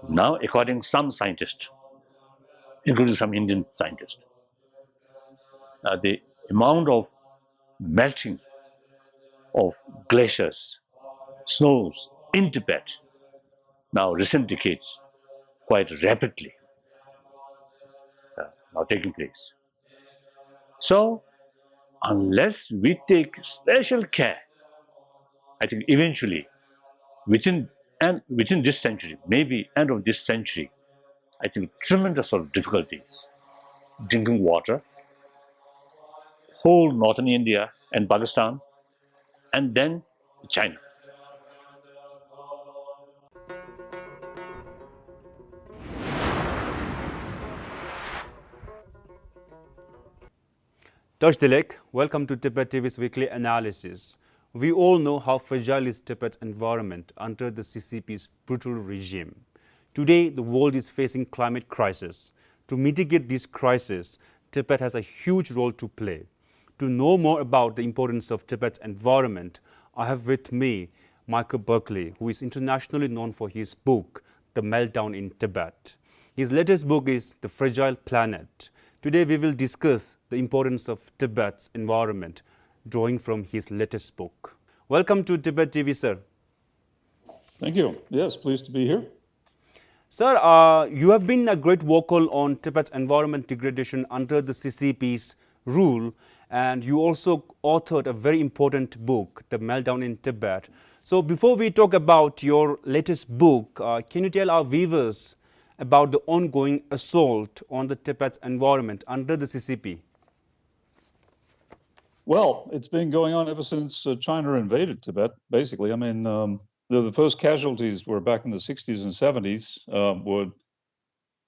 Now, according to some scientists, including some Indian scientists, the amount of melting of glaciers, snows in Tibet now recent decades quite rapidly now taking place. So unless we take special care, I think eventually within this century, maybe end of this century, I think tremendous sort of difficulties. Drinking water, whole northern India and Pakistan, and then China. Tilak, welcome to Tibetv's weekly analysis. We all know how fragile is Tibet's environment under the CCP's brutal regime. Today, the world is facing climate crisis. To mitigate this crisis, Tibet has a huge role to play. To know more about the importance of Tibet's environment, I have with me Michael Buckley, who is internationally known for his book, The Meltdown in Tibet. His latest book is The Fragile Planet. Today we will discuss the importance of Tibet's environment, drawing from his latest book. Welcome to Tibettv, sir. Thank you. Yes, pleased to be here. Sir, you have been a great vocal on Tibet's environment degradation under the CCP's rule, and you also authored a very important book, The Meltdown in Tibet. So before we talk about your latest book, can you tell our viewers about the ongoing assault on the Tibet's environment under the CCP? Well, it's been going on ever since China invaded Tibet, basically. I mean, the first casualties were back in the 60s and 70s, were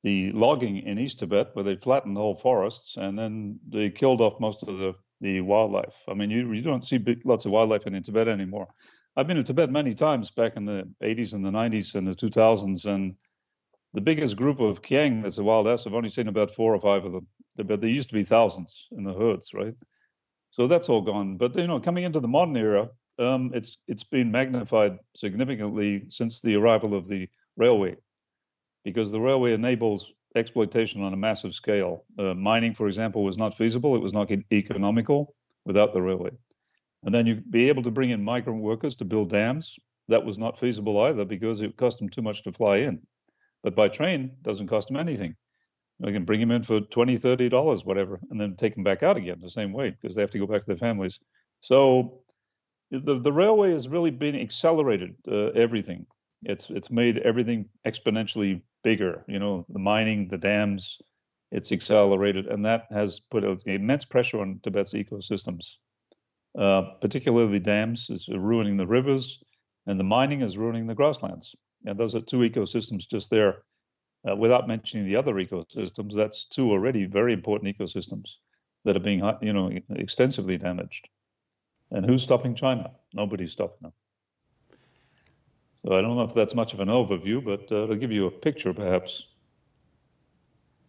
the logging in East Tibet, where they flattened the whole forests, and then they killed off most of the wildlife. I mean, you don't see lots of wildlife in Tibet anymore. I've been in Tibet many times back in the 80s and the 90s and the 2000s, and the biggest group of Kiang that's a wild ass, I've only seen about 4 or 5 of them, but there used to be thousands in the herds, right? So that's all gone. But coming into the modern era, it's been magnified significantly since the arrival of the railway, because the railway enables exploitation on a massive scale. Mining, for example, was not feasible. It was not economical without the railway. And then you'd be able to bring in migrant workers to build dams. That was not feasible either, because it cost them too much to fly in. But by train, it doesn't cost them anything. They can bring them in for $20, $30, whatever, and then take them back out again the same way, because they have to go back to their families. So the railway has really been accelerated everything. It's made everything exponentially bigger. The mining, the dams, it's accelerated, and that has put immense pressure on Tibet's ecosystems. Particularly dams is ruining the rivers, and the mining is ruining the grasslands. And those are 2 ecosystems just there. Without mentioning the other ecosystems, that's 2 already very important ecosystems that are being, extensively damaged. And who's stopping China? Nobody's stopping them. So I don't know if that's much of an overview, but it'll give you a picture, perhaps,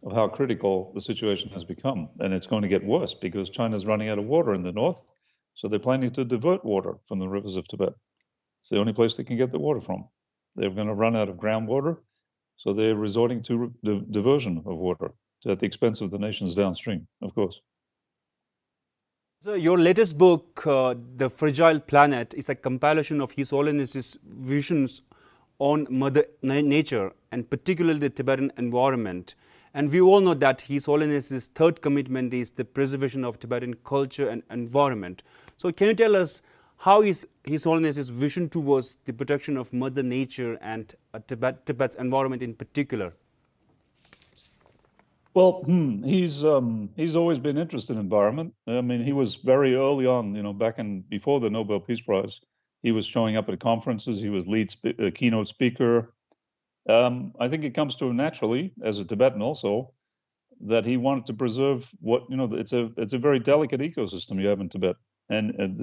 of how critical the situation has become. And it's going to get worse because China's running out of water in the north. So they're planning to divert water from the rivers of Tibet. It's the only place they can get the water from. They're going to run out of groundwater. So they're resorting to diversion of water at the expense of the nations downstream, of course. So your latest book, The Fragile Planet, is a compilation of His Holiness's visions on Mother Nature, and particularly the Tibetan environment. And we all know that His Holiness's third commitment is the preservation of Tibetan culture and environment. So can you tell us how is His Holiness's vision towards the protection of Mother Nature and Tibet's environment in particular? Well, he's always been interested in environment. I mean, he was very early on, back before the Nobel Peace Prize, he was showing up at conferences. He was keynote speaker. I think it comes to him naturally, as a Tibetan also, that he wanted to preserve it's a very delicate ecosystem you have in Tibet. And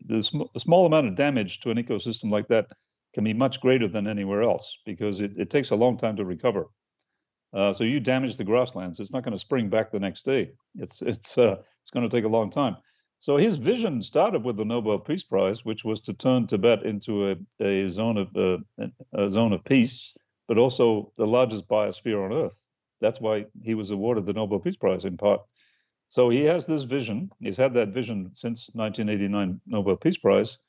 the small amount of damage to an ecosystem like that can be much greater than anywhere else, because it takes a long time to recover. So you damage the grasslands, it's not going to spring back the next day. It's going to take a long time. So his vision started with the Nobel Peace Prize, which was to turn Tibet into a zone of peace, but but also the largest biosphere on Earth. That's why he was awarded the Nobel Peace Prize in part. So he has this vision. He's had that vision since 1989 Nobel Peace Prize.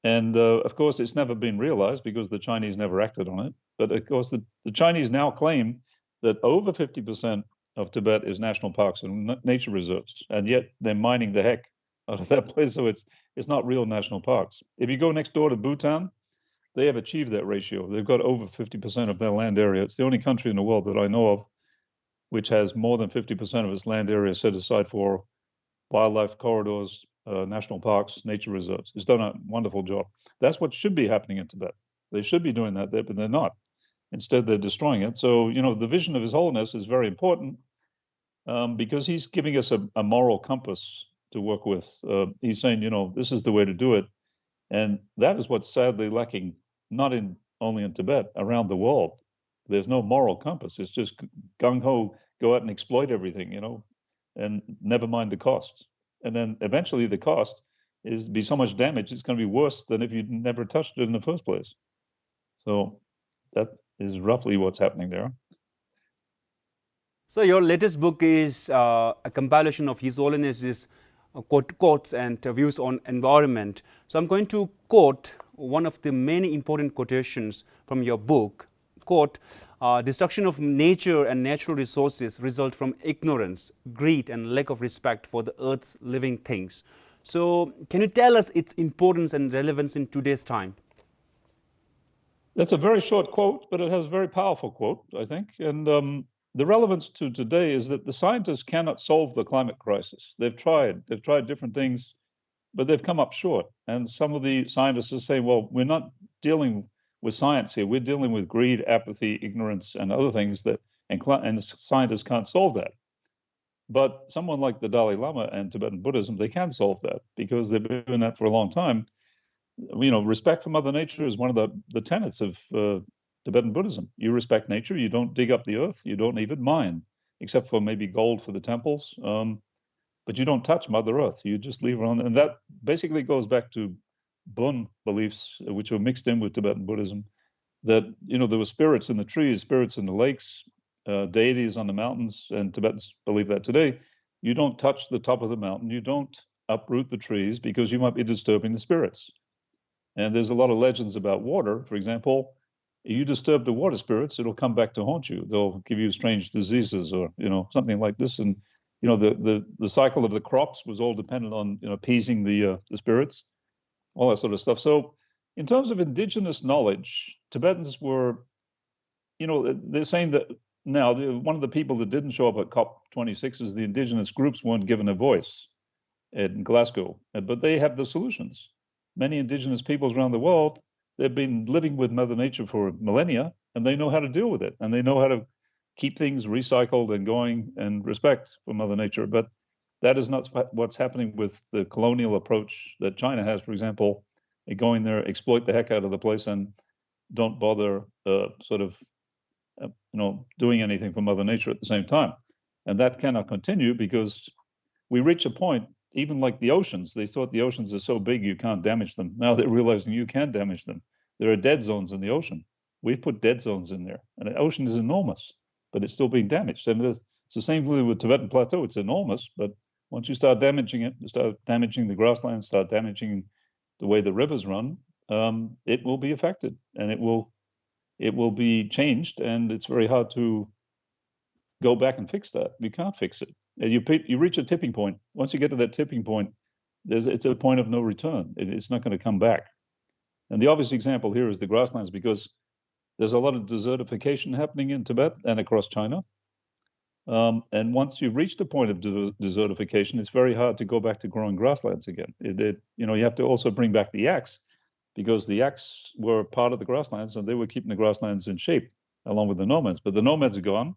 And of course, it's never been realized because the Chinese never acted on it. But of course, the Chinese now claim that over 50% of Tibet is national parks and nature reserves, and yet they're mining the heck out of that place. So it's not real national parks. If you go next door to Bhutan, they have achieved that ratio. They've got over 50% of their land area. It's the only country in the world that I know of which has more than 50% of its land area set aside for wildlife corridors, national parks, nature reserves. It's done a wonderful job. That's what should be happening in Tibet. They should be doing that there, but they're not. Instead, they're destroying it. So, the vision of His Holiness is very important because he's giving us a moral compass to work with. He's saying, this is the way to do it. And that is what's sadly lacking, not only in Tibet, around the world. There's no moral compass. It's just gung-ho, go out and exploit everything, and never mind the cost. And then eventually the cost is be so much damage, it's going to be worse than if you'd never touched it in the first place. So that is roughly what's happening there. So your latest book is a compilation of His Holiness's quotes and views on environment. So I'm going to quote one of the many important quotations from your book. Quote, destruction of nature and natural resources result from ignorance, greed, and lack of respect for the earth's living things. So can you tell us its importance and relevance in today's time? That's a very short quote, but it has a very powerful quote, I think. And the relevance to today is that the scientists cannot solve the climate crisis. They've tried different things, but they've come up short. And some of the scientists are saying, well, we're not dealing with science here. We're dealing with greed, apathy, ignorance, and other things and scientists can't solve that. But someone like the Dalai Lama and Tibetan Buddhism, they can solve that because they've been doing that for a long time. Respect for Mother Nature is one of the tenets of Tibetan Buddhism. You respect nature. You don't dig up the earth. You don't even mine, except for maybe gold for the temples. But you don't touch Mother Earth. You just leave her on. And that basically goes back to Bön beliefs, which were mixed in with Tibetan Buddhism, that, there were spirits in the trees, spirits in the lakes, deities on the mountains, and Tibetans believe that today. You don't touch the top of the mountain. You don't uproot the trees because you might be disturbing the spirits. And there's a lot of legends about water. For example, you disturb the water spirits, it'll come back to haunt you. They'll give you strange diseases or, something like this. And, the cycle of the crops was all dependent on, appeasing the spirits, all that sort of stuff. So in terms of indigenous knowledge, Tibetans were, they're saying that now one of the people that didn't show up at COP26 is the indigenous groups weren't given a voice in Glasgow, but they have the solutions. Many indigenous peoples around the world, they've been living with Mother Nature for millennia, and they know how to deal with it, and they know how to keep things recycled and going and respect for Mother Nature. But that is not what's happening with the colonial approach that China has, for example. They go in there, exploit the heck out of the place, and don't bother doing anything for Mother Nature at the same time. And that cannot continue because we reach a point, even like the oceans, they thought the oceans are so big you can't damage them. Now they're realizing you can damage them. There are dead zones in the ocean. We've put dead zones in there. And the ocean is enormous, but it's still being damaged. And it's the same with Tibetan Plateau. It's enormous, but once you start damaging it, you start damaging the grasslands, start damaging the way the rivers run, it will be affected and it will be changed. And it's very hard to go back and fix that. You can't fix it. You reach a tipping point. Once you get to that tipping point, it's a point of no return. It's not going to come back. And the obvious example here is the grasslands, because there's a lot of desertification happening in Tibet and across China. And once you've reached a point of desertification, it's very hard to go back to growing grasslands again. You have to also bring back the yaks, because the yaks were part of the grasslands and they were keeping the grasslands in shape along with the nomads. But the nomads are gone.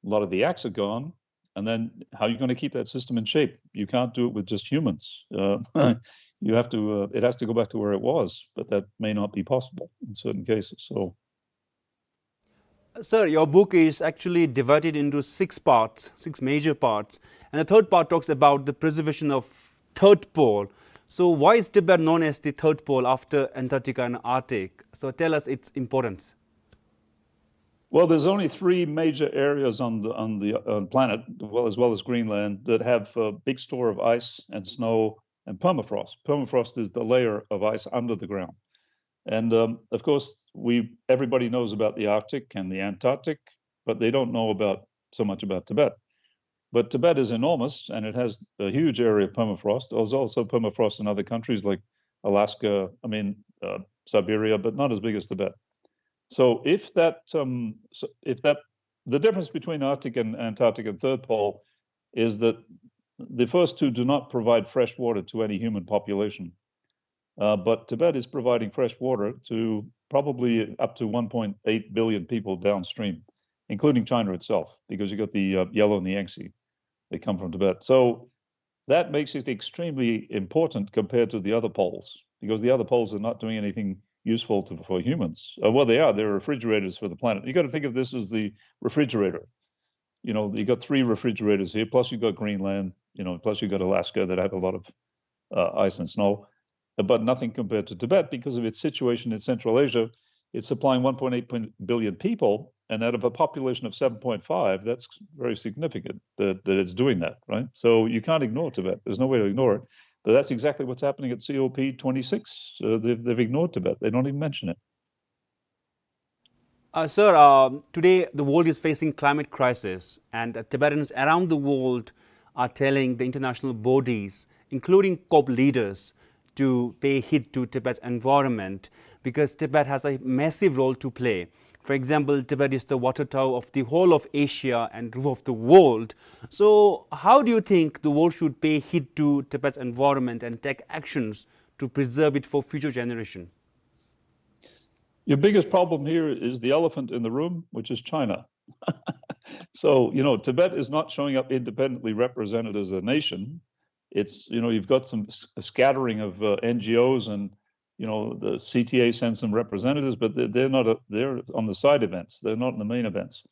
A lot of the yaks are gone. And then how are you going to keep that system in shape? You can't do it with just humans. You have to. It has to go back to where it was, but that may not be possible in certain cases. So, sir, your book is actually divided into 6 parts, 6 major parts, and the third part talks about the preservation of third pole. So, why is Tibet known as the third pole after Antarctica and Arctic? So, tell us its importance. Well, there's only three major areas on the planet, as well as Greenland, that have a big store of ice and snow and permafrost. Permafrost is the layer of ice under the ground. And of course, everybody knows about the Arctic and the Antarctic, but they don't know so much about Tibet. But Tibet is enormous, and it has a huge area of permafrost. There's also permafrost in other countries like Alaska, Siberia, but not as big as Tibet. So the difference between Arctic and Antarctic and Third Pole is that the first two do not provide fresh water to any human population. But Tibet is providing fresh water to probably up to 1.8 billion people downstream, including China itself, because you got the Yellow and the Yangtze. They come from Tibet. So that makes it extremely important compared to the other poles, because the other poles are not doing anything useful for humans. Well, they're refrigerators for the planet. You got to think of this as the refrigerator. You know, you got three refrigerators here, plus you got Greenland, plus you got Alaska that have a lot of ice and snow, but nothing compared to Tibet because of its situation in Central Asia. It's supplying 1.8 billion people, and out of a population of 7.5, that's very significant that it's doing that, right? So you can't ignore Tibet. There's no way to ignore it. But that's exactly what's happening at COP26. They've ignored Tibet. They don't even mention it. Sir, today the world is facing climate crisis, and Tibetans around the world are telling the international bodies, including COP leaders, to pay heed to Tibet's environment because Tibet has a massive role to play. For example, Tibet is the water tower of the whole of Asia and roof of the world. So how do you think the world should pay heed to Tibet's environment and take actions to preserve it for future generations? Your biggest problem here is the elephant in the room, which is China. So, Tibet is not showing up independently represented as a nation. It's, you've got a scattering of NGOs and, the CTA sends some representatives, but they're on the side events. They're not in the main events.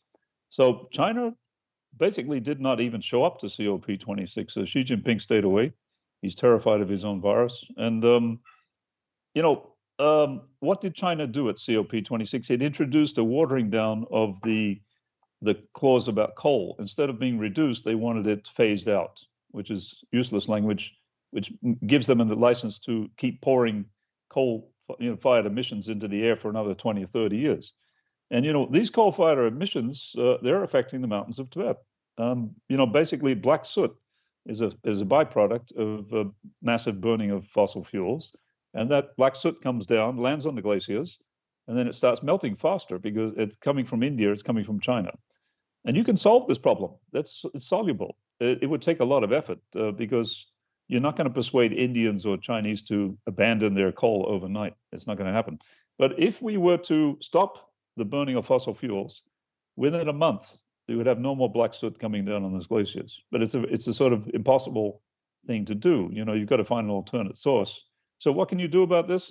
So China basically did not even show up to COP26. So Xi Jinping stayed away. He's terrified of his own virus. And, what did China do at COP26? It introduced a watering down of the clause about coal. Instead of being reduced, they wanted it phased out, which is useless language, which gives them the license to keep pouring coal-fired emissions into the air for another 20 or 30 years. And, these coal-fired emissions, they're affecting the mountains of Tibet. Basically, black soot is a byproduct of massive burning of fossil fuels. And that black soot comes down, lands on the glaciers, and then it starts melting faster because it's coming from India, it's coming from China. And you can solve this problem. It's soluble. It would take a lot of effort because you're not going to persuade Indians or Chinese to abandon their coal overnight. It's not going to happen. But if we were to stop the burning of fossil fuels, within a month, we would have no more black soot coming down on those glaciers. But it's a sort of impossible thing to do. You've got to find an alternate source. So what can you do about this?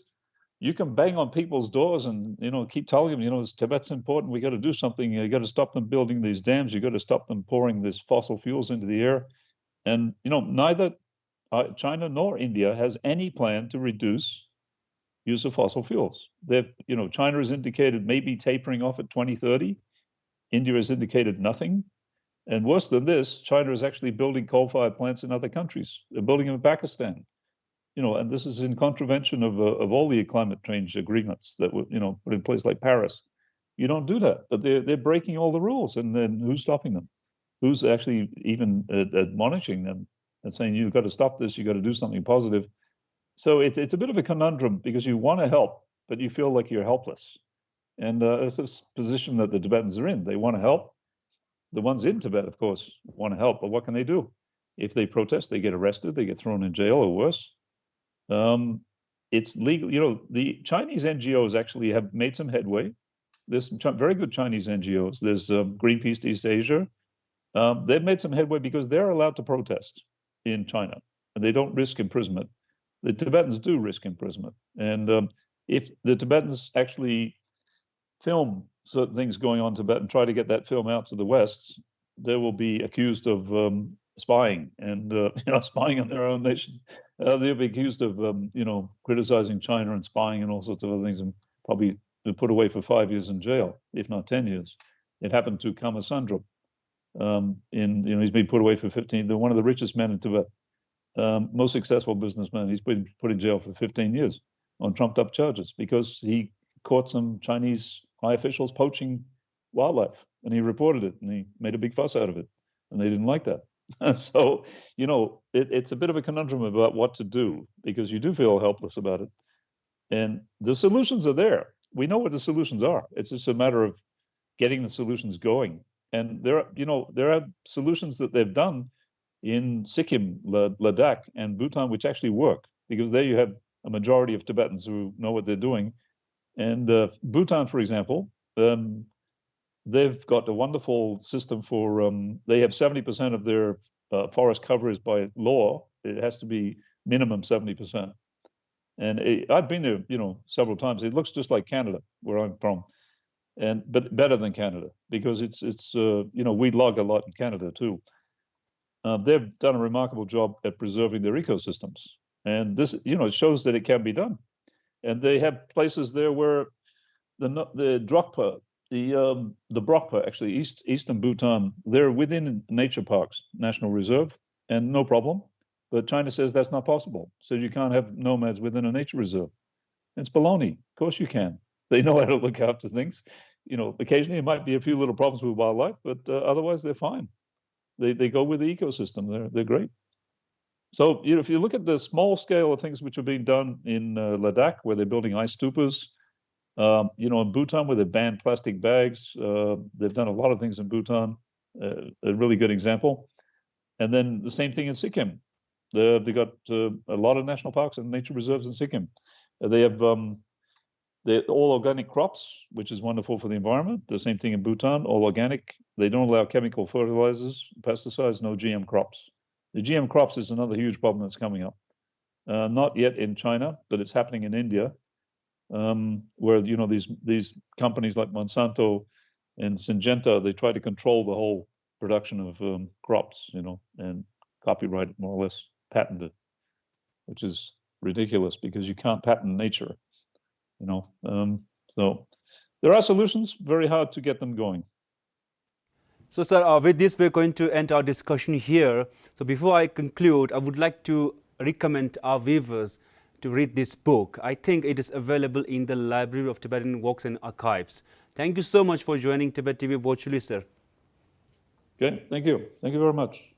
You can bang on people's doors and, keep telling them, Tibet's important. We got to do something. You got to stop them building these dams. You got to stop them pouring these fossil fuels into the air. And, neither China nor India has any plan to reduce use of fossil fuels. China has indicated maybe tapering off at 2030. India has indicated nothing. And worse than this, China is actually building coal-fired plants in other countries. They're building them in Pakistan. And this is in contravention of all the climate change agreements that were, put in place, like Paris. You don't do that, but they're breaking all the rules. And then who's stopping them? Who's actually even admonishing them and saying, you've got to stop this, you've got to do something positive? So it's a bit of a conundrum because you want to help, but you feel like you're helpless. And it's this position that the Tibetans are in. They want to help. The ones in Tibet, of course, want to help, but what can they do? If they protest, they get arrested, they get thrown in jail or worse. It's legal. The Chinese NGOs actually have made some headway. There's some very good Chinese NGOs. There's Greenpeace East Asia. They've made some headway because they're allowed to protest in China, and they don't risk imprisonment. The Tibetans do risk imprisonment. And if the Tibetans actually film certain things going on in Tibet and try to get that film out to the West, they will be accused of spying and spying on their own nation. They'll be accused of criticizing China and spying and all sorts of other things, and probably put away for 5 years in jail, if not 10 years. It happened to Kamasandra. He's been put away for 15. They're one of the richest men in Tibet, most successful businessman. He's been put in jail for 15 years on trumped-up charges because he caught some Chinese high officials poaching wildlife, and he reported it, and he made a big fuss out of it, and they didn't like that. So, it's a bit of a conundrum about what to do, because you do feel helpless about it. And the solutions are there. We know what the solutions are. It's just a matter of getting the solutions going. And there are solutions that they've done in Sikkim, Ladakh, and Bhutan, which actually work, because there you have a majority of Tibetans who know what they're doing. And Bhutan, for example, they've got a wonderful system for, they have 70% of their forest cover is by law. It has to be minimum 70%. And I've been there, several times. It looks just like Canada, where I'm from, but better than Canada, because it's we log a lot in Canada too. They've done a remarkable job at preserving their ecosystems, and this, it shows that it can be done. And they have places there where the Drokpa, the Brokpa, actually, eastern Bhutan, they're within nature parks, national reserve, and no problem. But China says that's not possible. Says you can't have nomads within a nature reserve. It's baloney. Of course you can. They know how to look after things. Occasionally it might be a few little problems with wildlife, but otherwise they're fine. They go with the ecosystem. They're great. So if you look at the small scale of things which are being done in Ladakh, where they're building ice stupas, in Bhutan, where they banned plastic bags, they've done a lot of things in Bhutan. A really good example. And then the same thing in Sikkim. They got a lot of national parks and nature reserves in Sikkim. They have they're all organic crops, which is wonderful for the environment. The same thing in Bhutan, all organic. They don't allow chemical fertilizers, pesticides, no GM crops. The GM crops is another huge problem that's coming up. Not yet in China, but it's happening in India, where these companies like Monsanto and Syngenta, they try to control the whole production of crops, and copyright it, more or less, patent it, which is ridiculous because you can't patent nature. So there are solutions, very hard to get them going. So, sir, with this, we're going to end our discussion here. So before I conclude, I would like to recommend our viewers to read this book. I think it is available in the Library of Tibetan Works and Archives. Thank you so much for joining Tibettv virtually, sir. Okay, thank you. Thank you very much.